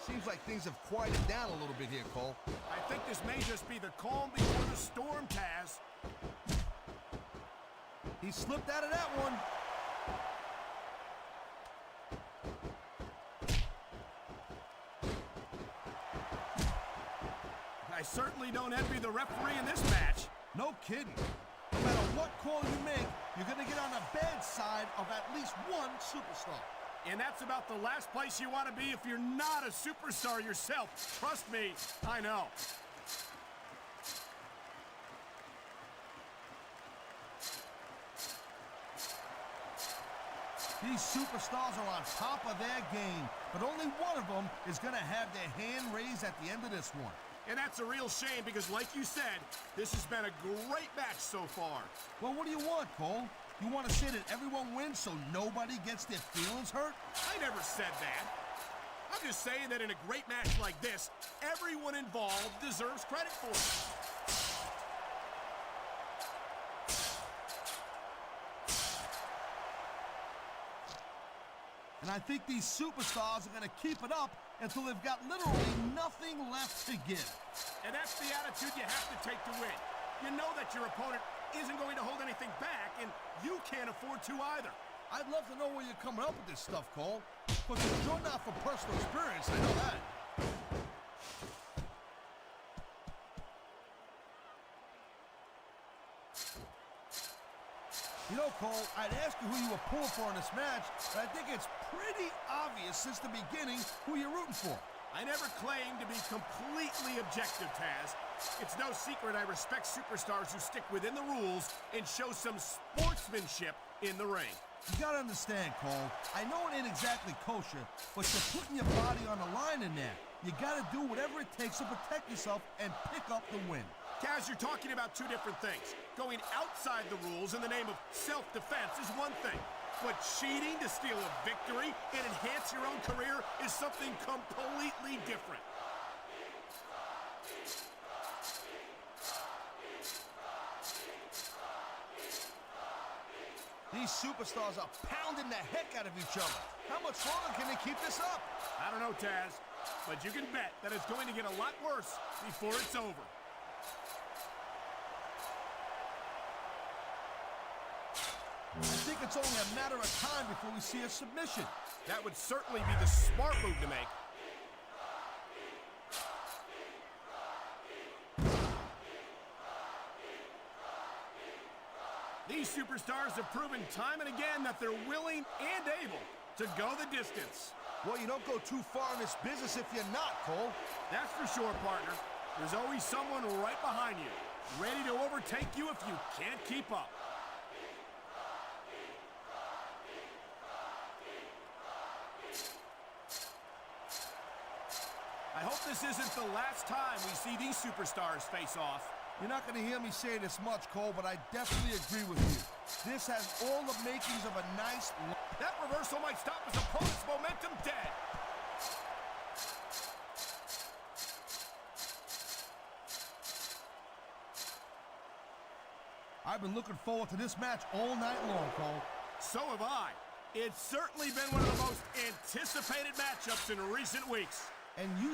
D: Seems like things have quieted down a little bit here, Cole.
E: I think this may just be the calm before the storm, Taz.
D: He slipped out of that one.
E: I certainly don't envy the referee in this match.
D: No kidding. No matter what call you make, you're going to get on the bad side of at least one superstar.
E: And that's about the last place you want to be if you're not a superstar yourself. Trust me, I know.
D: These superstars are on top of their game, but only one of them is going to have their hand raised at the end of this one.
E: And that's a real shame because, like you said, this has been a great match so far.
D: Well, what do you want, Cole? You want to say that everyone wins so nobody gets their feelings hurt?
E: I never said that. I'm just saying that in a great match like this, everyone involved deserves credit for it.
D: And I think these superstars are going to keep it up until they've got literally nothing left to give.
E: And that's the attitude you have to take to win. You know that your opponent isn't going to hold anything back, and you can't afford to either.
D: I'd love to know where you're coming up with this stuff, Cole. But since you're not from personal experience, I know that. You know, Cole, I'd ask you who you were pulling for in this match, but I think it's pretty obvious since the beginning who you're rooting for.
E: I never claimed to be completely objective, Taz. It's no secret I respect superstars who stick within the rules and show some sportsmanship in the ring.
D: You gotta understand, Cole, I know it ain't exactly kosher, but you're putting your body on the line in there. You gotta do whatever it takes to protect yourself and pick up the win.
E: Taz, you're talking about two different things. Going outside the rules in the name of self-defense is one thing. But cheating to steal a victory and enhance your own career is something completely different.
D: These superstars are pounding the heck out of each other. How much longer can they keep this up?
E: I don't know, Taz, but you can bet that it's going to get a lot worse before it's over.
D: I think it's only a matter of time before we see a submission.
E: That would certainly be the smart move to make. These superstars have proven time and again that they're willing and able to go the distance.
D: Well, you don't go too far in this business if you're not, Cole.
E: That's for sure, partner. There's always someone right behind you, ready to overtake you if you can't keep up. I hope this isn't the last time we see these superstars face off.
D: You're not going to hear me say this much, Cole, but I definitely agree with you. This has all the makings of a nice...
E: That reversal might stop his opponent's momentum dead.
D: I've been looking forward to this match all night long, Cole.
E: So have I. It's certainly been one of the most anticipated matchups in recent weeks.
D: And you...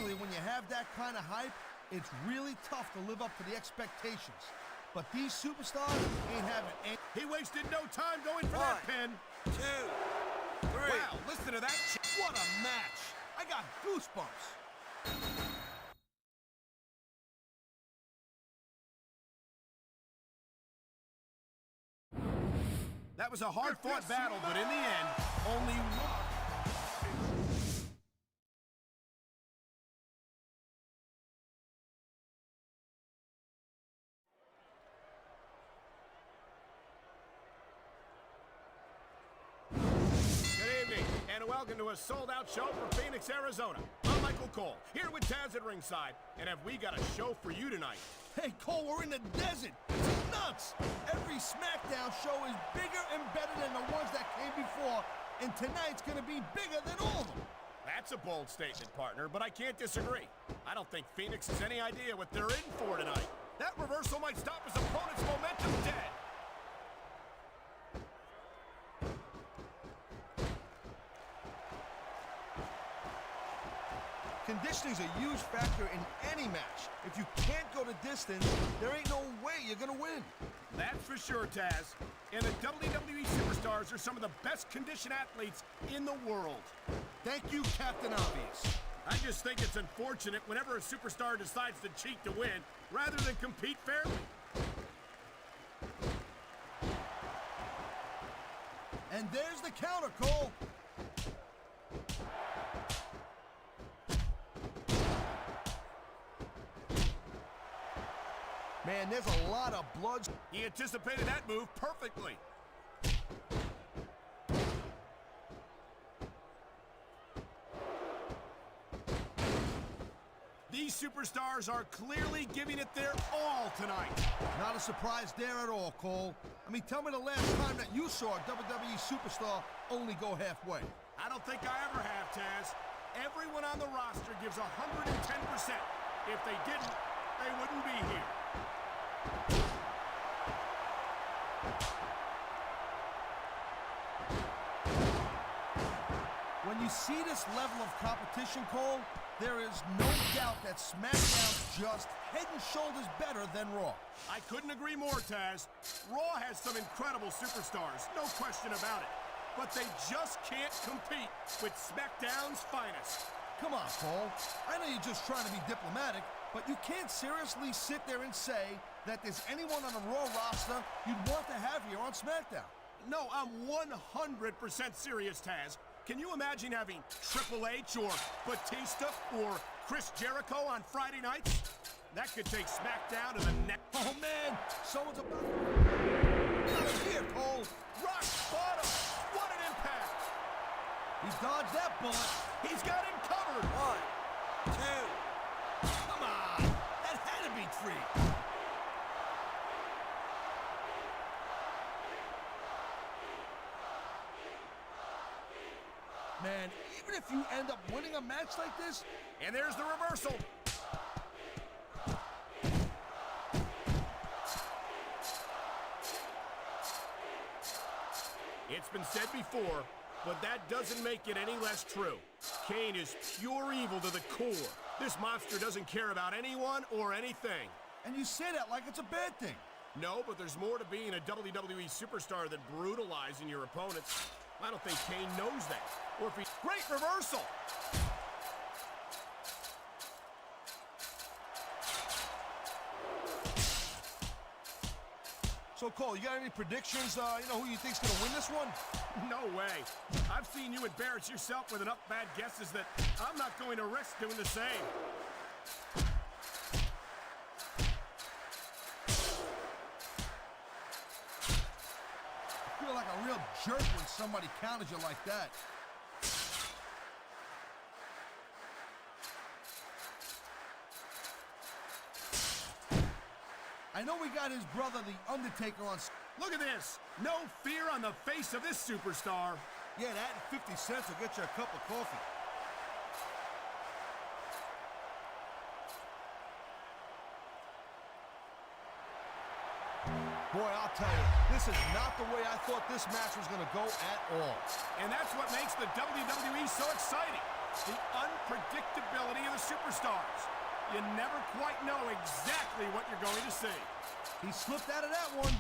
D: When you have that kind of hype, it's really tough to live up to the expectations. But these superstars ain't having any...
E: He wasted no time going for that pin.
C: 2, 3.
E: Wow, listen to that.
D: What a match! I got goosebumps.
E: That was a hard-fought battle, but in the end, only one. Welcome to a sold-out show from Phoenix, Arizona. I'm Michael Cole, here with Taz at ringside. And have we got a show for you tonight?
D: Hey, Cole, we're in the desert. It's nuts. Every SmackDown show is bigger and better than the ones that came before, and tonight's going to be bigger than all of them.
E: That's a bold statement, partner, but I can't disagree. I don't think Phoenix has any idea what they're in for tonight. That reversal might stop his opponent's momentum dead.
D: Conditioning's a huge factor in any match. If you can't go the distance, there ain't no way you're gonna win.
E: That's for sure, Taz. And the WWE Superstars are some of the best conditioned athletes in the world.
D: Thank you, Captain Obvious.
E: I just think it's unfortunate whenever a superstar decides to cheat to win rather than compete fairly.
D: And there's the counter, Cole. Man, there's a lot of blood.
E: He anticipated that move perfectly. These superstars are clearly giving it their all tonight.
D: Not a surprise there at all, Cole. I mean, tell me the last time that you saw a WWE superstar only go halfway.
E: I don't think I ever have, Taz. Everyone on the roster gives 110%. If they didn't, they wouldn't be here.
D: When you see this level of competition, Cole, there is no doubt that SmackDown's just head and shoulders better than Raw.
E: I couldn't agree more, Taz. Raw has some incredible superstars, no question about it. But they just can't compete with SmackDown's finest.
D: Come on, Cole. I know you're just trying to be diplomatic, but you can't seriously sit there and say that there's anyone on the Raw roster you'd want to have here on SmackDown.
E: No, I'm 100% serious, Taz. Can you imagine having Triple H or Batista or Chris Jericho on Friday nights? That could take SmackDown to the next.
D: Oh, man, someone's about... Get him here, Cole.
E: Rock bottom. What an impact.
D: He dodged that bullet.
E: He's got him covered.
C: 1, 2.
D: Come on. That had to be 3. Man, even if you end up winning a match like this...
E: And there's the reversal. It's been said before, but that doesn't make it any less true. Kane is pure evil to the core. This monster doesn't care about anyone or anything.
D: And you say that like it's a bad thing.
E: No, but there's more to being a WWE superstar than brutalizing your opponents. I don't think Kane knows that. Or if he... Great reversal!
D: So, Cole, you got any predictions, who you think's gonna win this one?
E: No way. I've seen you embarrass yourself with enough bad guesses that I'm not going to risk doing the same.
D: I feel like a real jerk when somebody counters you like that. I know we got his brother, The Undertaker, on...
E: Look at this. No fear on the face of this superstar.
D: Yeah, that and 50 cents will get you a cup of coffee. Boy, I'll tell you, this is not the way I thought this match was going to go at all.
E: And that's what makes the WWE so exciting. The unpredictability of the superstars. You never quite know exactly what you're going to see.
D: He slipped out of that one.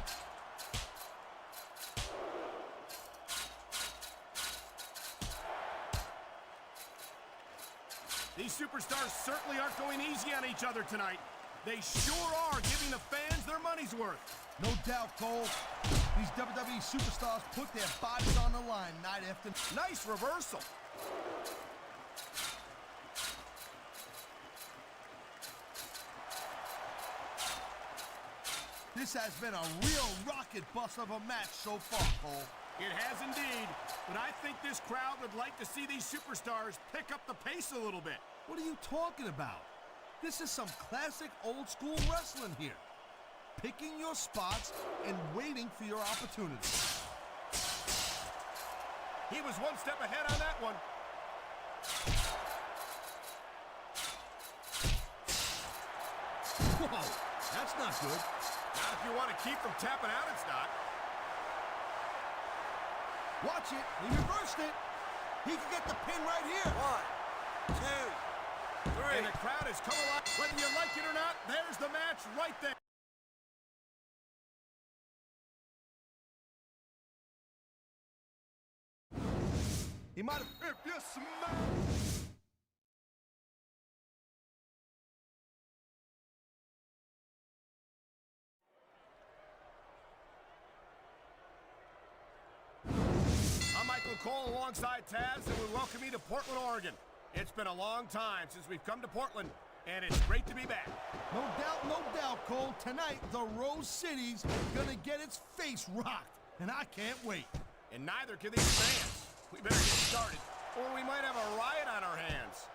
E: These superstars certainly aren't going easy on each other tonight. They sure are giving the fans their money's worth.
D: No doubt, Cole. These WWE superstars put their bodies on the line night after night.
E: Nice reversal.
D: This has been a real rocket bust of a match so far, Cole.
E: It has indeed, but I think this crowd would like to see these superstars pick up the pace a little bit.
D: What are you talking about? This is some classic old-school wrestling here. Picking your spots and waiting for your opportunity.
E: He was one step ahead on that one.
D: Whoa, that's not good.
E: Not if you want to keep from tapping out, it's not.
D: Watch it. He reversed it. He could get the pin right here.
C: 1, 2.
E: And the crowd has come alive. Whether you like it or not, there's the match right there.
D: He might have...
E: If you smell... I'm Michael Cole alongside Taz, and we welcome you to Portland, Oregon. It's been a long time since we've come to Portland, and it's great to be back.
D: No doubt, Cole. Tonight, the Rose City's gonna get its face rocked, and I can't wait.
E: And neither can these fans. We better get started, or we might have a riot on our hands.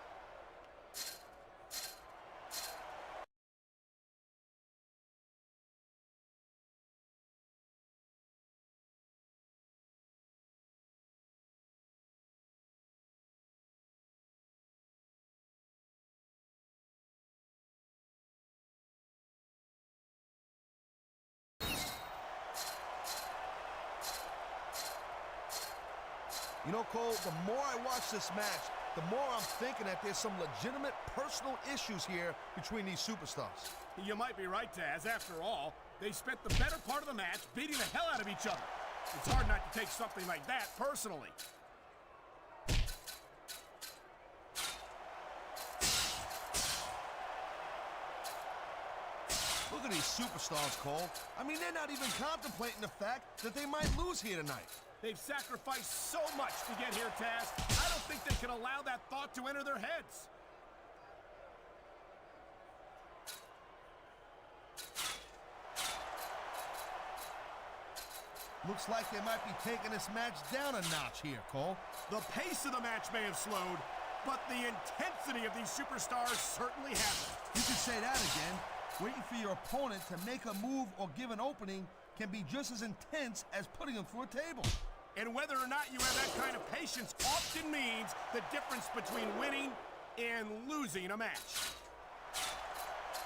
D: You know, Cole, the more I watch this match, the more I'm thinking that there's some legitimate personal issues here between these superstars.
E: You might be right, Taz. After all, they spent the better part of the match beating the hell out of each other. It's hard not to take something like that personally.
D: Look at these superstars, Cole. I mean, they're not even contemplating the fact that they might lose here tonight.
E: They've sacrificed so much to get here, Taz. I don't think they can allow that thought to enter their heads.
D: Looks like they might be taking this match down a notch here, Cole.
E: The pace of the match may have slowed, but the intensity of these superstars certainly hasn't.
D: You can say that again. Waiting for your opponent to make a move or give an opening can be just as intense as putting them through a table.
E: And whether or not you have that kind of patience often means the difference between winning and losing a match.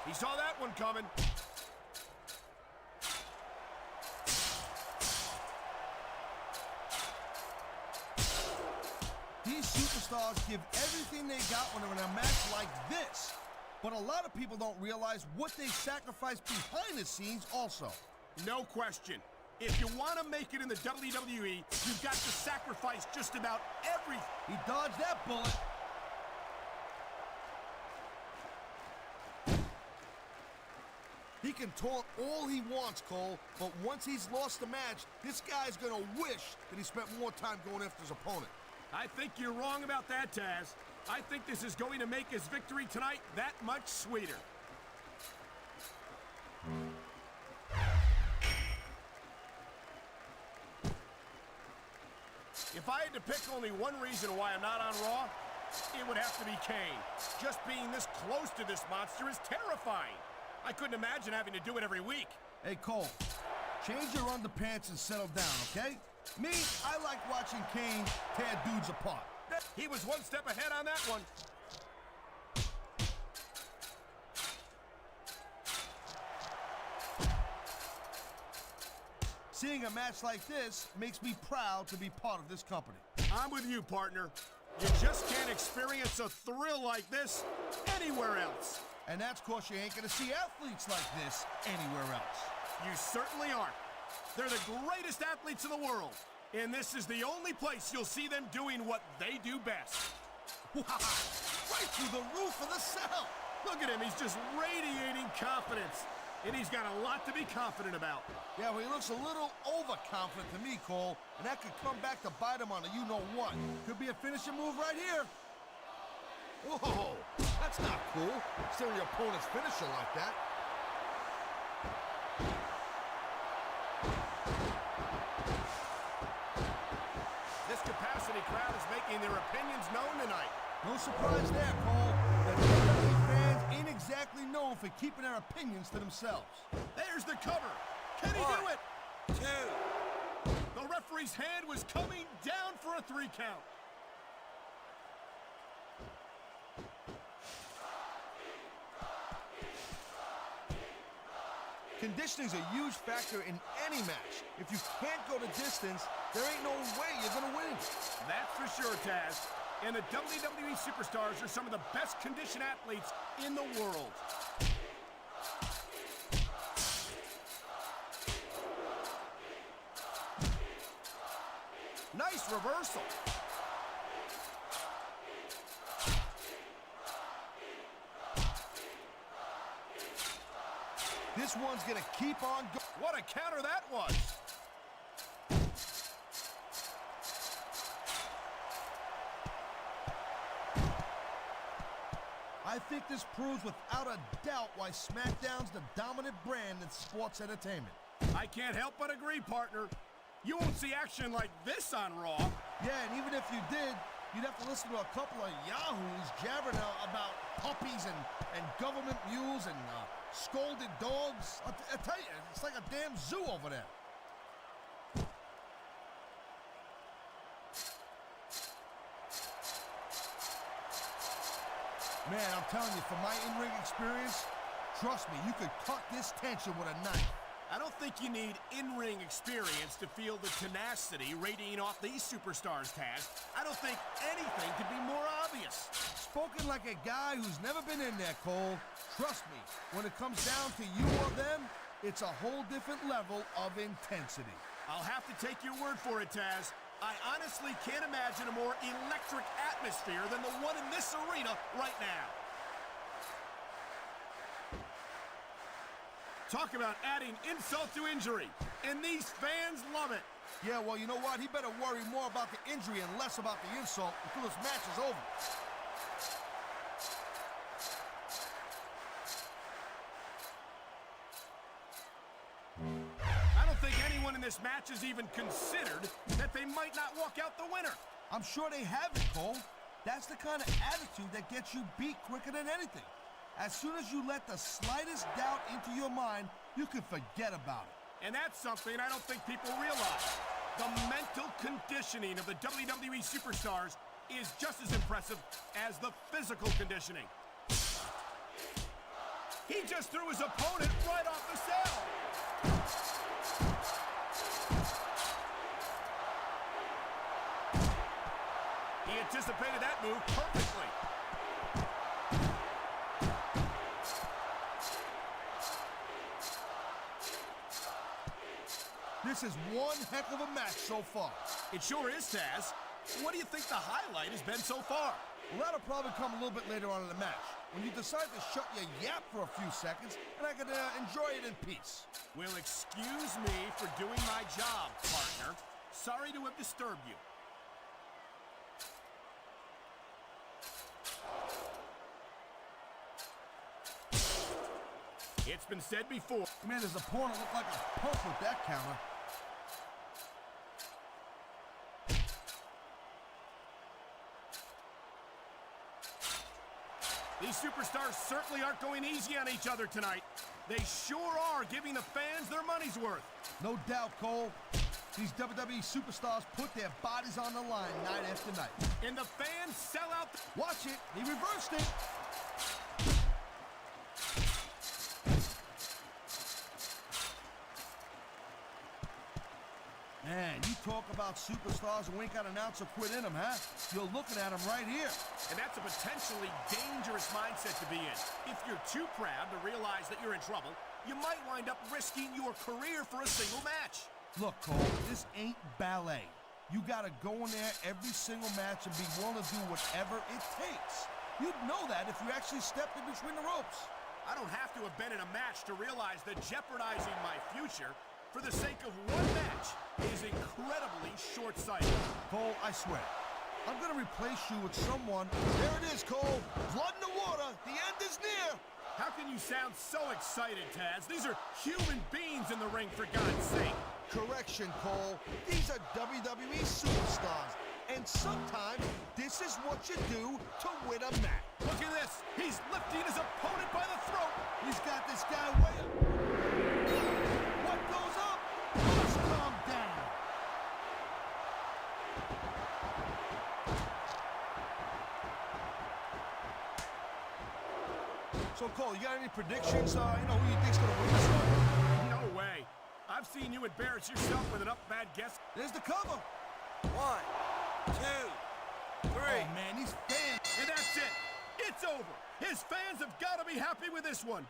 E: He saw that one coming.
D: These superstars give everything they got when they're in a match like this. But a lot of people don't realize what they sacrifice behind the scenes also.
E: No question. If you want to make it in the WWE, you've got to sacrifice just about everything.
D: He dodged that bullet. He can talk all he wants, Cole, but once he's lost the match, this guy's gonna wish that he spent more time going after his opponent.
E: I think you're wrong about that, Taz. I think this is going to make his victory tonight that much sweeter. If I had to pick only one reason why I'm not on Raw, it would have to be Kane. Just being this close to this monster is terrifying. I couldn't imagine having to do it every week.
D: Hey, Cole, change your underpants and settle down, okay? Me, I like watching Kane tear dudes apart.
E: He was one step ahead on that one.
D: Seeing a match like this makes me proud to be part of this company.
E: I'm with you, partner. You just can't experience a thrill like this anywhere else.
D: And that's because you ain't gonna see athletes like this anywhere else.
E: You certainly aren't. They're the greatest athletes in the world. And this is the only place you'll see them doing what they do best.
D: Wow! Right through the roof of the cell!
E: Look at him, he's just radiating confidence. And he's got a lot to be confident about.
D: Yeah, well, he looks a little overconfident to me, Cole, and that could come back to bite him on a you-know-what. Could be a finishing move right here. Whoa, that's not cool. Stealing your opponent's finisher like that.
E: This capacity crowd is making their opinions known tonight.
D: No surprise there, Cole. The WWE fans ain't exactly known for keeping their opinions to themselves.
E: There's the cover. Can he do it?
C: 2.
E: The referee's hand was coming down for a 3 count.
D: Conditioning's a huge factor in any match. If you can't go the distance, there ain't no way you're gonna win.
E: That's for sure, Taz. And the WWE superstars are some of the best conditioned athletes in the world. Nice reversal.
D: This one's gonna keep on going.
E: What a counter that was.
D: I think this proves without a doubt why SmackDown's the dominant brand in sports entertainment.
E: I can't help but agree, partner. You won't see action like this on Raw.
D: Yeah, and even if you did, you'd have to listen to a couple of yahoos jabbering about puppies and government mules and scolded dogs. I tell you, it's like a damn zoo over there. Man, I'm telling you, from my in-ring experience, trust me, you could cut this tension with a knife.
E: I don't think you need in-ring experience to feel the tenacity radiating off these superstars, Taz. I don't think anything could be more obvious.
D: Spoken like a guy who's never been in there, Cole. Trust me, when it comes down to you or them, it's a whole different level of intensity.
E: I'll have to take your word for it, Taz. I honestly can't imagine a more electric atmosphere than the one in this arena right now. Talk about adding insult to injury, and these fans love it.
D: Yeah, well, you know what? He better worry more about the injury and less about the insult until this match is over.
E: I don't think anyone in this match has even considered that they might not walk out the winner.
D: I'm sure they have it, Cole. That's the kind of attitude that gets you beat quicker than anything. As soon as you let the slightest doubt into your mind, you can forget about it.
E: And that's something I don't think people realize. The mental conditioning of the WWE superstars is just as impressive as the physical conditioning. He just threw his opponent right off the cell. He anticipated that move perfectly.
D: This is one heck of a match so far.
E: It sure is, Taz. What do you think the highlight has been so far?
D: Well, that'll probably come a little bit later on in the match, when you decide to shut your yap for a few seconds, and I can enjoy it in peace.
E: Well, excuse me for doing my job, partner. Sorry to have disturbed you. It's been said before.
D: Man, his opponent looked like a punk with that counter.
E: These superstars certainly aren't going easy on each other tonight. They sure are giving the fans their money's worth.
D: No doubt, Cole. These WWE superstars put their bodies on the line night after night.
E: And the fans sell out.
D: Watch it. He reversed it. Man, you talk about superstars who ain't got an ounce of quit in them, huh? You're looking at them right here.
E: And that's a potentially dangerous mindset to be in. If you're too proud to realize that you're in trouble, you might wind up risking your career for a single match.
D: Look, Cole, this ain't ballet. You gotta go in there every single match and be willing to do whatever it takes. You'd know that if you actually stepped in between the ropes.
E: I don't have to have been in a match to realize that jeopardizing my future for the sake of one match is incredibly short-sighted.
D: Cole, I swear, I'm gonna replace you with someone. There it is, Cole. Blood in the water. The end is near.
E: How can you sound so excited, Taz? These are human beings in the ring, for God's sake.
D: Correction, Cole. These are WWE superstars. And sometimes this is what you do to win a match.
E: Look at this. He's lifting his opponent by the throat.
D: He's got this guy way up. What goes up must come down. So, Cole, you got any predictions? Who you think's gonna win this one?
E: No way. I've seen you embarrass yourself with enough bad guesses.
D: There's the cover.
C: 1, 2, 3.
D: Oh, man, these fans.
E: And that's it. It's over. His fans have got to be happy with this one.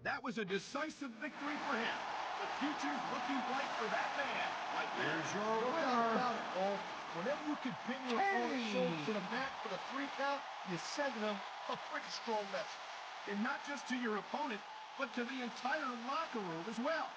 E: That was a decisive victory for him. The future's looking bright for that man. Right there.
F: There's your winner. Whenever you can pin your opponent's shoulder to the mat for the 3 count, you're sending them a pretty strong message.
E: And not just to your opponent, but to the entire locker room as well.